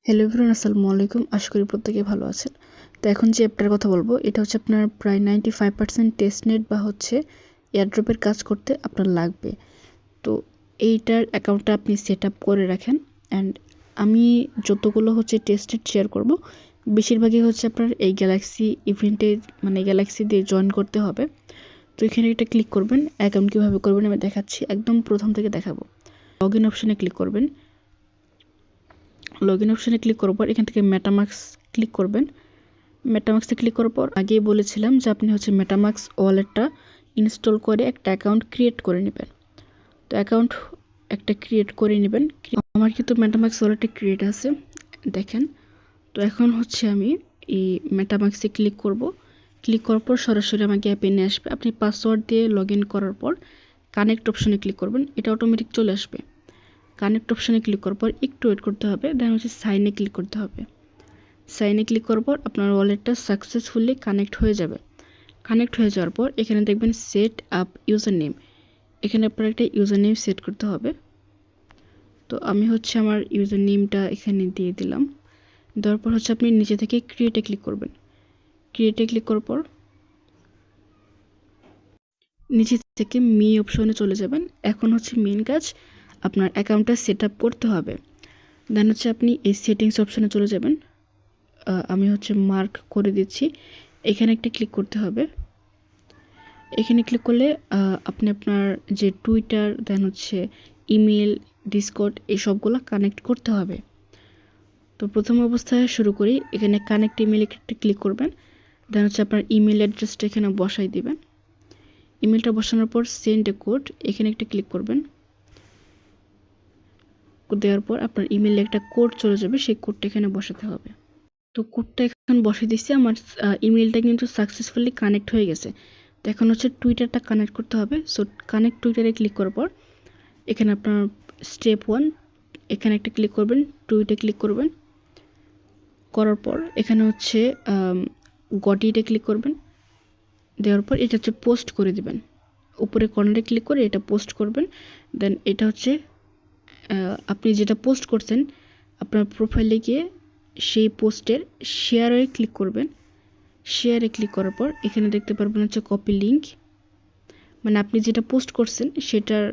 Hello everyone, আসসালামু আলাইকুম। আশা করি প্রত্যেকেই ভালো আছেন। তো এখন যে অ্যাপটার কথা বলবো এটা হচ্ছে আপনার প্রায় 95% টেস্টনেট বা হচ্ছে এয়ারড্রপের কাজ করতে আপনার লাগবে। তো এইটার অ্যাকাউন্টটা আপনি সেট আপ করে রাখেন। অ্যান্ড আমি যতগুলো হচ্ছে টেস্টনেট শেয়ার করব বেশিরভাগই হচ্ছে আপনার এই গ্যালাক্সি ইভেন্টে মানে গ্যালাক্সি দিয়ে জয়েন করতে হবে। তো এখানে এটা ক্লিক করবেন। অ্যাকাউন্ট কীভাবে করবেন আমি দেখাচ্ছি, একদম প্রথম থেকে দেখাবো। লগ ইন অপশানে ক্লিক করবেন। লগ ইন অপশানে ক্লিক করার পর এখান থেকে মেটামাস্ক ক্লিক করবেন। মেটামাস্কে ক্লিক করার পর আগেই বলেছিলাম যে আপনি হচ্ছে মেটামাস্ক ওয়ালেটটা ইনস্টল করে একটা অ্যাকাউন্ট ক্রিয়েট করে নেবেন। তো অ্যাকাউন্ট একটা ক্রিয়েট করে নেবেন। আমার কিন্তু মেটামাস্ক ওয়ালেটে ক্রিয়েট আছে, দেখেন। তো এখন হচ্ছে আমি এই মেটামাস্কে ক্লিক করব। ক্লিক করার পর সরাসরি আমাকে অ্যাপে নিয়ে আসবে। আপনি পাসওয়ার্ড দিয়ে লগ ইন করার পর কানেক্ট অপশানে ক্লিক করবেন, এটা অটোমেটিক চলে আসবে। কানেক্ট অপশানে ক্লিক করার পর একটু ওয়েট করতে হবে, দেন হচ্ছে সাইনে ক্লিক করতে হবে। সাইনে ক্লিক করার পর আপনার ওয়ালেটটা সাকসেসফুলি কানেক্ট হয়ে যাবে। কানেক্ট হয়ে যাওয়ার পর এখানে দেখবেন সেট আপ ইউজার নেম, এখানে আপনার একটা ইউজার নেম সেট করতে হবে। তো আমি হচ্ছে আমার ইউজার নেমটা এখানে দিয়ে দিলাম। দেওয়ার পর হচ্ছে আপনি নিচে থেকে ক্রিয়েটে ক্লিক করবেন। ক্রিয়েটে ক্লিক করার পর নিচে থেকে মি অপশনে চলে যাবেন। এখন হচ্ছে মেন কাজ, আপনার অ্যাকাউন্টটা সেট আপ করতে হবে। দেন হচ্ছে আপনি এই সেটিংস অপশনে চলে যাবেন। আমি হচ্ছে মার্ক করে দিচ্ছি, এখানে একটা ক্লিক করতে হবে। এখানে ক্লিক করলে আপনি আপনার যে টুইটার দেন হচ্ছে ইমেল, ডিসকর্ড এই সবগুলো কানেক্ট করতে হবে। তো প্রথম অবস্থায় শুরু করি, এখানে কানেক্ট ইমেল একটা ক্লিক করবেন। দেন হচ্ছে আপনার ইমেল অ্যাড্রেসটা এখানে বসাই দিবেন। ইমেলটা বসানোর পর সেন্ড এ কোড, এখানে একটা ক্লিক করবেন। দেওয়ার পর আপনার ইমেলে একটা কোড চলে যাবে, সেই কোডটা এখানে বসাতে হবে। তো কোডটা এখন বসিয়ে দিচ্ছি, আমার ইমেলটা কিন্তু সাকসেসফুলি কানেক্ট হয়ে গেছে। তো এখন হচ্ছে টুইটারটা কানেক্ট করতে হবে। সো কানেক্ট টুইটারে ক্লিক করার পর এখানে আপনার স্টেপ 1 এখানে একটা ক্লিক করবেন, টুইটে ক্লিক করবেন। করার পর এখানে হচ্ছে গটিতে ক্লিক করবেন। দেওয়ার পর এটা হচ্ছে পোস্ট করে দিবেন। উপরে কর্নারে ক্লিক করে এটা পোস্ট করবেন। দেন এটা হচ্ছে আপনি যেটা পোস্ট করছেন আপনার প্রোফাইলে গিয়ে সেই পোস্টের শেয়ারে ক্লিক করবেন। শেয়ারে ক্লিক করার পর এখানে দেখতে পারবেন হচ্ছে কপি লিঙ্ক, মানে আপনি যেটা পোস্ট করছেন সেটার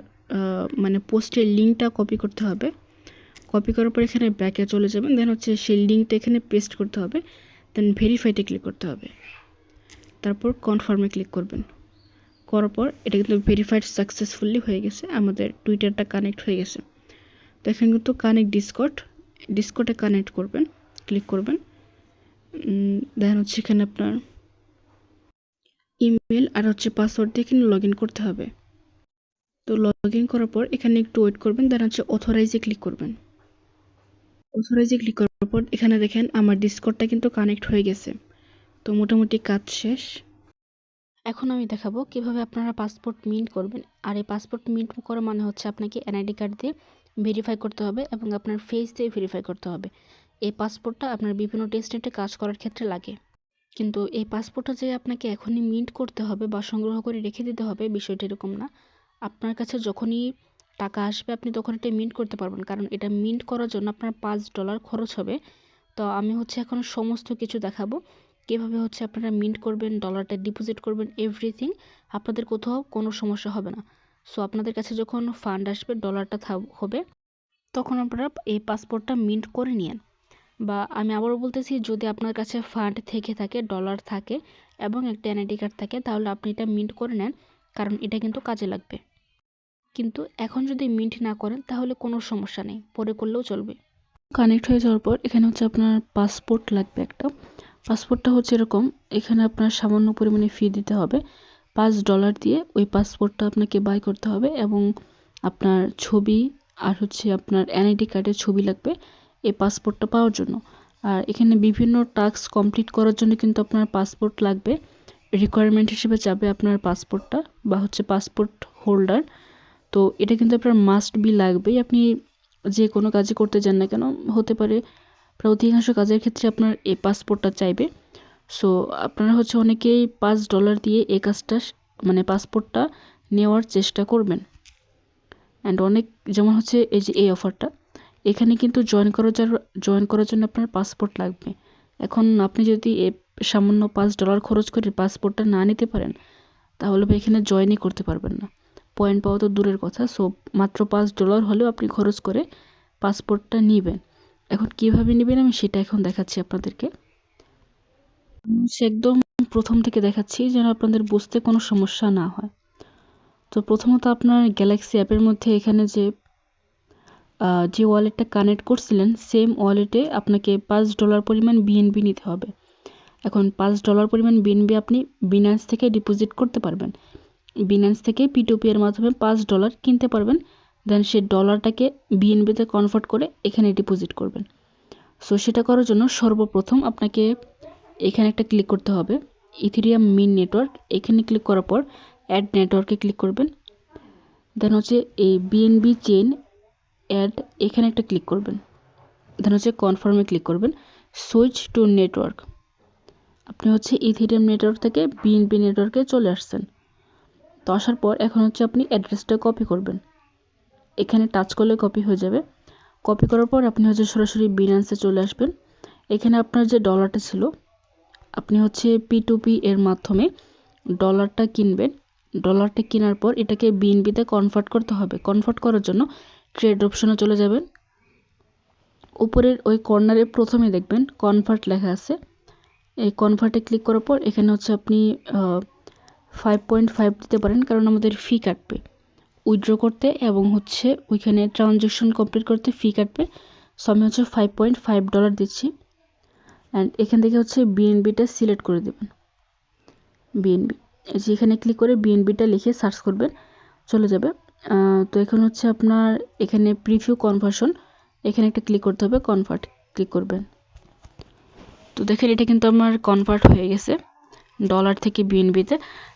মানে পোস্টের লিঙ্কটা কপি করতে হবে। কপি করার পর এখানে ব্যাকে চলে যাবেন। দেন হচ্ছে সেই লিঙ্কটা এখানে পেস্ট করতে হবে। দেন ভেরিফাইতে ক্লিক করতে হবে। তারপর কনফার্মে ক্লিক করবেন। করার পর এটা কিন্তু ভেরিফাইড সাকসেসফুলি হয়ে গেছে, আমাদের টুইটারটা কানেক্ট হয়ে গেছে। তো এখানে কিন্তু কানেক্ট ডিসকর্ডে কানেক্ট করবেন, ক্লিক করবেন। দেন হচ্ছে এখানে আপনার ইমেল আর হচ্ছে পাসওয়ার্ড দিয়ে এখানে লগ ইন করতে হবে। তো লগ ইন করার পর এখানে একটু ওয়েট করবেন। দেন হচ্ছে অথরাইজে ক্লিক করবেন। অথরাইজে ক্লিক করার পর এখানে দেখেন আমার ডিসকর্ডটা কিন্তু কানেক্ট হয়ে গেছে। তো মোটামুটি কাজ শেষ। এখন আমি দেখাবো কিভাবে আপনারা পাসপোর্ট মিন্ট করবেন। আর এই পাসপোর্ট মিন্ট করা মানে হচ্ছে আপনাকে এনআইডি কার্ড দিয়ে ভেরিফাই করতে হবে এবং আপনার ফেস দিয়ে ভেরিফাই করতে হবে। এই পাসপোর্টটা আপনার বিভিন্ন টেস্টনেটে কাজ করার ক্ষেত্রে লাগে। কিন্তু এই পাসপোর্টটা যে আপনাকে এখনই মিন্ট করতে হবে বা সংগ্রহ করে রেখে দিতে হবে, বিষয়টা এরকম না। আপনার কাছে যখনই টাকা আসবে আপনি তখন এটা মিন্ট করতে পারবেন, কারণ এটা মিন্ট করার জন্য আপনার $5 খরচ হবে। তো আমি হচ্ছে এখন সমস্ত কিছু দেখাবো কীভাবে হচ্ছে আপনারা মিন্ট করবেন, ডলারটা ডিপোজিট করবেন, এভরিথিং। আপনাদের কোথাও কোনো সমস্যা হবে না। সো আপনাদের কাছে যখন ফান্ড আসবে, ডলারটা হবে, তখন আপনারা এই পাসপোর্টটা মিন্ট করে নিন। বা আমি আবারও বলতেছি, যদি আপনার কাছে ফান্ড থেকে থাকে, ডলার থাকে এবং একটা এনআইডি কার্ড থাকে, তাহলে আপনি এটা মিন্ট করে নেন, কারণ এটা কিন্তু কাজে লাগবে। কিন্তু এখন যদি মিন্ট না করেন তাহলে কোনো সমস্যা নেই, পরে করলেও চলবে। কানেক্ট হয়ে যাওয়ার পর এখানে হচ্ছে আপনার পাসপোর্ট লাগবে একটা। পাসপোর্টটা হচ্ছে এরকম, এখানে আপনার সামান্য পরিমাণে ফি দিতে হবে। $5 দিয়ে ওই পাসপোর্টটা আপনাকে বাই করতে হবে এবং আপনার ছবি আর হচ্ছে আপনার এনআইডি কার্ডের ছবি লাগবে এই পাসপোর্টটা পাওয়ার জন্য। আর এখানে বিভিন্ন টাস্ক কমপ্লিট করার জন্য কিন্তু আপনার পাসপোর্ট লাগবে। রিকোয়ারমেন্ট হিসেবে যাবে আপনার পাসপোর্টটা বা হচ্ছে পাসপোর্ট হোল্ডার। তো এটা কিন্তু আপনার মাস্ট বি লাগবেই, আপনি যে কোনো কাজই করতে যান না কেন। হতে পারে প্রায় অধিকাংশ কাজের ক্ষেত্রে আপনার এই পাসপোর্টটা চাইবে। সো আপনারা হচ্ছে অনেকেই $5 দিয়ে এই কাজটা মানে পাসপোর্টটা নেওয়ার চেষ্টা করবেন। অ্যান্ড অনেক, যেমন হচ্ছে এই যে এই অফারটা, এখানে কিন্তু জয়েন করার জন্য আপনার পাসপোর্ট লাগবে। এখন আপনি যদি সামান্য $5 খরচ করে পাসপোর্টটা না নিতে পারেন, তাহলে এখানে জয়েনই করতে পারবেন না। পয়েন্ট পাওয়া তো দূরের কথা, সো মাত্র $5 হলেও আপনি খরচ করে পাসপোর্টটা নেবেন। এখন কিভাবে নেবেন আমি সেটা এখন দেখাচ্ছি আপনাদেরকে। একদম প্রথম থেকে দেখাচ্ছি যেন আপনাদের বুঝতে কোনো সমস্যা না হয়। তো প্রথমত আপনার গ্যালাক্সি অ্যাপের মধ্যে এখানে যে ওয়ালেটটা কানেক্ট করছিলেন, সেম ওয়ালেটে আপনাকে $5 পরিমাণ বিএনবি নিতে হবে। এখন $5 পরিমাণ বিএনবি আপনি বিনান্স থেকে ডিপোজিট করতে পারবেন। বিনান্স থেকে P2P এর মাধ্যমে $5 কিনতে পারবেন, দেন সেই ডলারটাকে বিএনবিতে কনভার্ট করে এখানে ডিপোজিট করবেন। সো সেটা করার জন্য সর্বপ্রথম আপনাকে এখানে একটা ক্লিক করতে হবে, ইথেরিয়াম মিন নেটওয়ার্ক। এখানে ক্লিক করার পর অ্যাড নেটওয়ার্কে ক্লিক করবেন। দেন হচ্ছে এই বিএনবি চেইন অ্যাড, এখানে একটা ক্লিক করবেন। দেন হচ্ছে কনফার্মে ক্লিক করবেন। সুইচ টু নেটওয়ার্ক, আপনি হচ্ছে ইথেরিয়াম নেটওয়ার্ক থেকে বিএনবি নেটওয়ার্কে চলে আসছেন। তো আসার পর এখন হচ্ছে আপনি অ্যাড্রেসটা কপি করবেন। এখানে টাচ করলে কপি হয়ে যাবে। কপি করার পর আপনি হচ্ছে সরাসরি বিনান্সে চলে আসবেন। এখানে আপনার যে ডলারটা ছিল, আপনি হচ্ছে P2P এর মাধ্যমে ডলারটা কিনবেন। ডলারটা কেনার পর এটাকে বিএনবিতে কনভার্ট করতে হবে। কনভার্ট করার জন্য ট্রেড অপশনে চলে যাবেন। উপরের ওই কর্নারে প্রথমে দেখবেন কনভার্ট লেখা আছে। এই কনভার্টে ক্লিক করার পর এখানে হচ্ছে আপনি 5.5 দিতে পারেন, কারণ আমাদের ফি কাটবে উইথড্র করতে, এবং হচ্ছে ওইখানে ট্রানজ্যাকশন কমপ্লিট করতে ফি কাটবে। সো আমি হচ্ছে $5.5 দিচ্ছি। অ্যান্ড এখান থেকে হচ্ছে বিএনবিটা সিলেক্ট করে দেবেন। বিএনবি যেখানে ক্লিক করে বিএনবিটা লিখে সার্চ করবেন, চলে যাবে। তো এখন হচ্ছে আপনার এখানে প্রিভিউ কনভার্সন, এখানে একটা ক্লিক করতে হবে, কনভার্ট ক্লিক করবেন। তো দেখেন এটা কিন্তু আমার কনভার্ট হয়ে গেছে ডলার থেকে বিএনবিতে।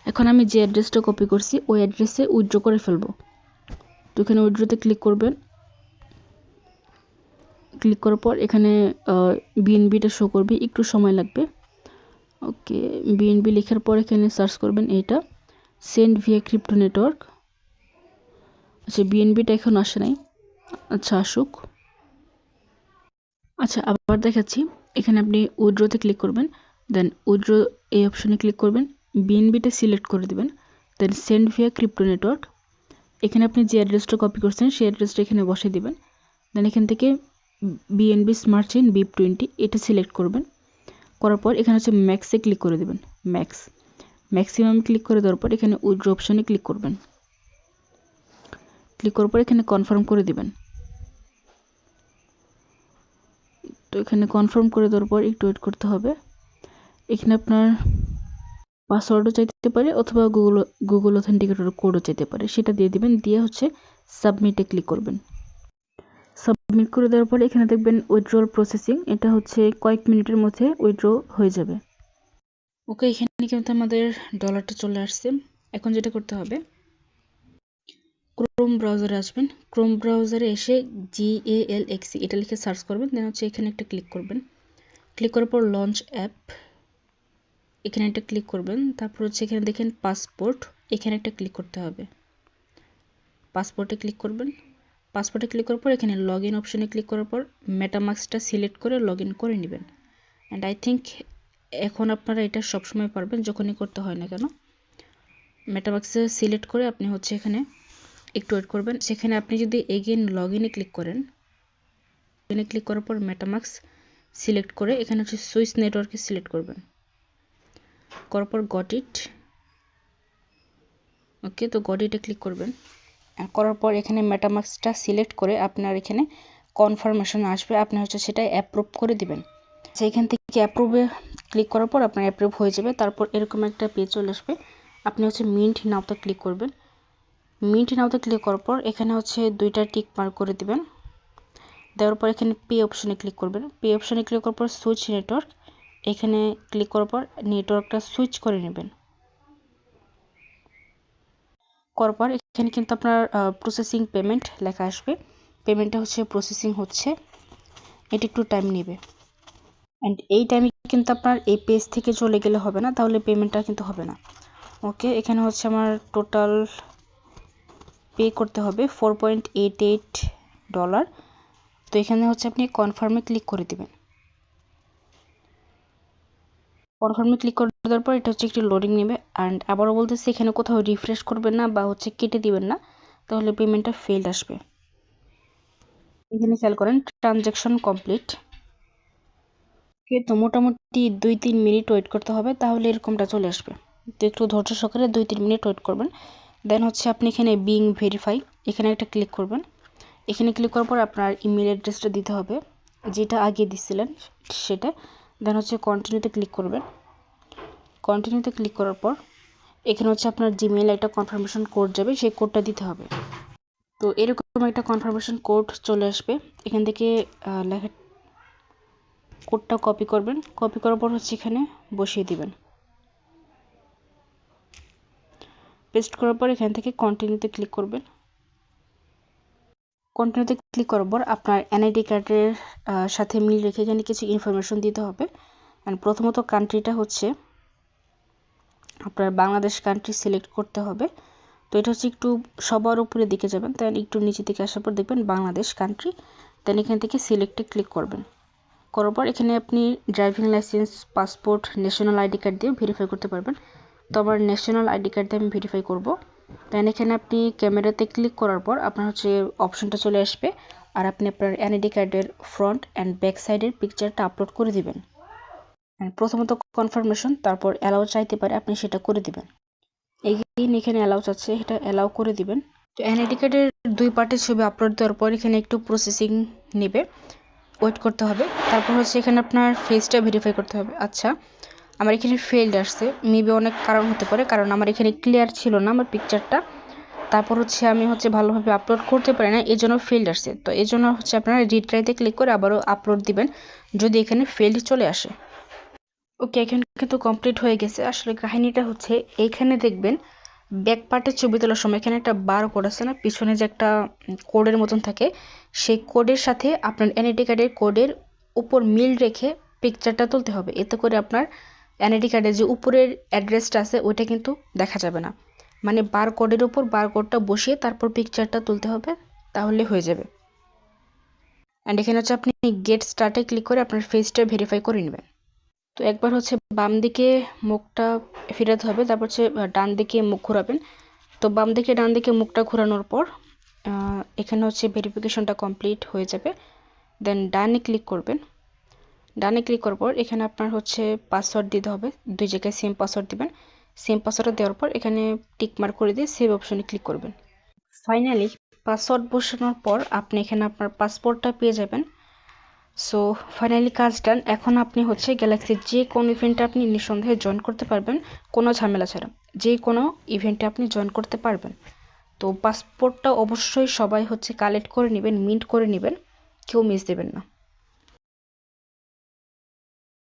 এখন আমি যে অ্যাড্রেসটা কপি করছি ওই অ্যাড্রেসে উইথড্র করে ফেলবো। তো এখানে উইথড্রতে ক্লিক করবেন। ক্লিক করার পর এখানে বিএনবিটা শো করবে, একটু সময় লাগবে। ওকে, বিএনবি লেখার পর এখানে সার্চ করবেন এইটা, সেন্ড ভিয়া ক্রিপ্টো নেটওয়ার্ক। আচ্ছা, বিএনবিটা এখন আসে নাই, আচ্ছা আসুক। আচ্ছা, আবার দেখাচ্ছি। এখানে আপনি উইথড্রতে ক্লিক করবেন, দেন উইথড্র এই অপশনে ক্লিক করবেন, বিএনবিটা সিলেক্ট করে দেবেন, then send via crypto network. এখানে আপনি যে অ্যাড্রেসটা কপি করছেন সেই অ্যাড্রেসটা এখানে বসিয়ে দিবেন। দেন এখান থেকে বিএনবি স্মার্ট চেইন BIP20 এটা সিলেক্ট করবেন। করার পর এখানে হচ্ছে ম্যাক্সে ক্লিক করে দেবেন, ম্যাক্সিমাম ক্লিক করে দেওয়ার পর এখানে উইথড্র অপশনে ক্লিক করবেন। ক্লিক করার পর এখানে কনফার্ম করে দিবেন। তো এখানে কনফার্ম করে দেওয়ার পর একটু ওয়েট করতে হবে। এখানে আপনার পাসওয়ার্ডও চাইতে পারে অথবা গুগল অথেন্টিকেটর কোডও চাইতে পারে, সেটা দিয়ে দিবেন। দিয়ে হচ্ছে সাবমিটে ক্লিক করবেন। সাবমিট করে দেওয়ার পর এখানে দেখবেন উইথড্রল প্রসেসিং, এটা হচ্ছে কয়েক মিনিটের মধ্যে উইথড্র হয়ে যাবে। ওকে, এখানে কিন্তু আমাদের ডলারটা চলে আসছে। এখন যেটা করতে হবে, ক্রোম ব্রাউজারে আসবেন। ক্রোম ব্রাউজারে এসে GALXE এটা লিখে সার্চ করবেন। দেন হচ্ছে এখানে একটা ক্লিক করবেন। ক্লিক করার পর লঞ্চ অ্যাপ, এখানে একটা ক্লিক করবেন। তারপর হচ্ছে এখানে দেখেন পাসপোর্ট, এখানে একটা ক্লিক করতে হবে। পাসপোর্টে ক্লিক করবেন। পাসপোর্টে ক্লিক করার পর এখানে লগ ইন অপশনে ক্লিক করার পর মেটামাস্কটা সিলেক্ট করে লগ ইন করে নেবেন। অ্যান্ড আই থিঙ্ক এখন আপনারা এটা সবসময় পারবেন, যখনই করতে হয় না কেন। মেটামাস্কে সিলেক্ট করে আপনি হচ্ছে এখানে একটু ওয়েট করবেন। সেখানে আপনি যদি এগেইন লগ ইনে ক্লিক করেন, এখানে ক্লিক করার পর মেটামাস্ক সিলেক্ট করে এখানে হচ্ছে সুইচ নেটওয়ার্কে সিলেক্ট করবেন। করার পর গট ইট, ওকে, তো গট ইটে ক্লিক করবেন। করার পর এখানে মেটামাস্কটা সিলেক্ট করে আপনার এখানে কনফার্মেশন আসবে, আপনি হচ্ছে সেটা অ্যাপ্রুভ করে দিবেন। সেইখান থেকে অ্যাপ্রুভে ক্লিক করার পর আপনার অ্যাপ্রুভ হয়ে যাবে। তারপর এরকম একটা পেজ চলে আসবে, আপনি হচ্ছে মিন্ট নাওতে ক্লিক করবেন। মিন্ট নাওতে ক্লিক করার পর এখানে হচ্ছে দুইটা টিক মার্ক করে দিবেন। দেওয়ার পর এখানে পে অপশনে ক্লিক করবেন। পে অপশনে ক্লিক করার পর সুইচ নেটওয়ার্ক, এখানে ক্লিক করার পর নেটওয়ার্কটা সুইচ করে নেবেন। করার পর এখানে কিন্তু আপনার প্রসেসিং পেমেন্ট লেখা আসবে। পেমেন্টটা হচ্ছে প্রসেসিং হচ্ছে, এটা একটু টাইম নেবে। অ্যান্ড এই টাইমে কিন্তু আপনার এই পেজ থেকে চলে গেলে হবে না, তাহলে পেমেন্টটা কিন্তু হবে না। ওকে, এখানে হচ্ছে আমার টোটাল পে করতে হবে $4.88। তো এখানে হচ্ছে আপনি কনফার্মে ক্লিক করে দিবেন। কনফার্মে ক্লিক করে দেওয়ার পর এটা হচ্ছে একটু লোডিং নেবে। অ্যান্ড আবারও বলতেছি এখানে কোথাও রিফ্রেশ করবেন না বা হচ্ছে কেটে দিবেন না, তাহলে পেমেন্টটা ফেলড আসবে। এখানে খেয়াল করেন ট্রানজ্যাকশন কমপ্লিট। তো মোটামুটি 2-3 মিনিট ওয়েট করতে হবে, তাহলে এরকমটা চলে আসবে। তো একটু ধৈর্য সহকারে 2-3 মিনিট ওয়েট করবেন। দেন হচ্ছে আপনি এখানে বিং ভেরিফাই এখানে একটা ক্লিক করবেন। এখানে ক্লিক করার পর আপনার ইমেল অ্যাড্রেসটা দিতে হবে, যেটা আগে দিছিলেন সেটা। দেন হচ্ছে কন্টিনিউতে ক্লিক করবেন। কন্টিনিউতে ক্লিক করার পর এখানে হচ্ছে আপনার জিমেইল একটা কনফার্মেশন কোড যাবে, সেই কোডটা দিতে হবে। তো এরকম একটা কনফার্মেশন কোড চলে আসবে। এখান থেকে লেখা কোডটা কপি করবেন। কপি করার পর হচ্ছে এখানে বসিয়ে দিবেন। পেস্ট করার পর এখান থেকে কন্টিনিউতে ক্লিক করবেন। কন্টিনিউতে ক্লিক করার পর আপনার এনআইডি কার্ডের সাথে মিল রেখে এখানে কিছু ইনফরমেশন দিতে হবে। অ্যান্ড প্রথমত কান্ট্রিটা হচ্ছে আপনার বাংলাদেশ কান্ট্রি সিলেক্ট করতে হবে। তো এটা হচ্ছে একটু সবার উপরে দিকে যাবেন, তাই একটু নিচে দিকে আসার পর দেখবেন বাংলাদেশ কান্ট্রি। দেন এখান থেকে সিলেক্টে ক্লিক করবেন। করার পর এখানে আপনি driving licence, passport, national ID card দিয়ে ভেরিফাই করতে পারবেন। তো আমার ন্যাশনাল আইডি কার্ড দিয়ে আমি ভেরিফাই করব। দেন এখানে আপনি ক্যামেরাতে ক্লিক করার পর আপনার হচ্ছে অপশনটা চলে আসবে, আর আপনি আপনার এনআইডি কার্ডের ফ্রন্ট অ্যান্ড ব্যাক সাইডের পিকচারটা আপলোড করে দিবেন। প্রথমত কনফার্মেশন, তারপর অ্যালাউ চাইতে পারে, আপনি সেটা করে দিবেন। এগেইন এখানে অ্যালাউ চাচ্ছে, এটা অ্যালাউ করে দিবেন। তো এনআইডি কার্ডের 2 পার্টের ছবি আপলোড দেওয়ার পর এখানে একটু প্রসেসিং নেবে, ওয়েট করতে হবে। তারপর হচ্ছে এখানে আপনার ফেসটা ভেরিফাই করতে হবে। আচ্ছা, আমার এখানে ফেলড আসছে, মেবি অনেক কারণ হতে পারে, কারণ আমার এখানে ক্লিয়ার ছিল না আমার পিকচারটা। তারপর হচ্ছে আমি হচ্ছে ভালোভাবে আপলোড করতে পারি না, এই জন্য ফেলড আসছে। তো এই জন্য হচ্ছে আপনারা রিট্রাইতে ক্লিক করে আবারও আপলোড দিবেন যদি এখানে ফেলড চলে আসে। ওকে, এখানে কিন্তু কমপ্লিট হয়ে গেছে। আসলে কাহিনীটা হচ্ছে এইখানে দেখবেন ব্যাক পার্টের ছবি তোলার সময় এখানে একটা বার কোড আছে না, পিছনে যে একটা কোডের মতন থাকে, সেই কোডের সাথে আপনার এনআইডি কার্ডের কোডের উপর মিল রেখে পিকচারটা তুলতে হবে। এতে করে আপনার এনআইডি কার্ডের যে উপরের অ্যাড্রেসটা আছে ওইটা কিন্তু দেখা যাবে না। মানে বার কোডের উপর বার কোডটা বসিয়ে তারপর পিকচারটা তুলতে হবে, তাহলে হয়ে যাবে। অ্যান্ড এখানে হচ্ছে আপনি গেট স্টার্টে ক্লিক করে আপনার ফেসটা ভেরিফাই করে নেবেন। তো একবার হচ্ছে বাম দিকে মুখটা ফেরাতে হবে, তারপর হচ্ছে ডান দিকে মুখ ঘোরাবেন। তো বাম দিকে ডান দিকে মুখটা ঘোরানোর পর এখানে হচ্ছে ভেরিফিকেশনটা কমপ্লিট হয়ে যাবে। দেন ডানে ক্লিক করবেন। ডানে ক্লিক করার পর এখানে আপনার হচ্ছে পাসওয়ার্ড দিতে হবে, 2 জায়গায় সেম পাসওয়ার্ড দিবেন। সেম পাসওয়ার্ড দেওয়ার পর এখানে টিক মার্ক করে দিয়ে সেভ অপশনে ক্লিক করবেন। ফাইনালি পাসওয়ার্ড বসানোর পর আপনি এখানে আপনার পাসপোর্টটা পেয়ে যাবেন। সো ফাইনালি কাজ ডান। এখন আপনি হচ্ছে গ্যালাক্সির যে কোনো ইভেন্টে আপনি নিঃসন্দেহে জয়েন করতে পারবেন, কোনো ঝামেলা ছাড়া। যে কোনো ইভেন্টে আপনি জয়েন করতে পারবেন। তো পাসপোর্টটা অবশ্যই সবাই হচ্ছে কালেক্ট করে নেবেন, মিন্ট করে নেবেন, কেউ মিস দেবেন না।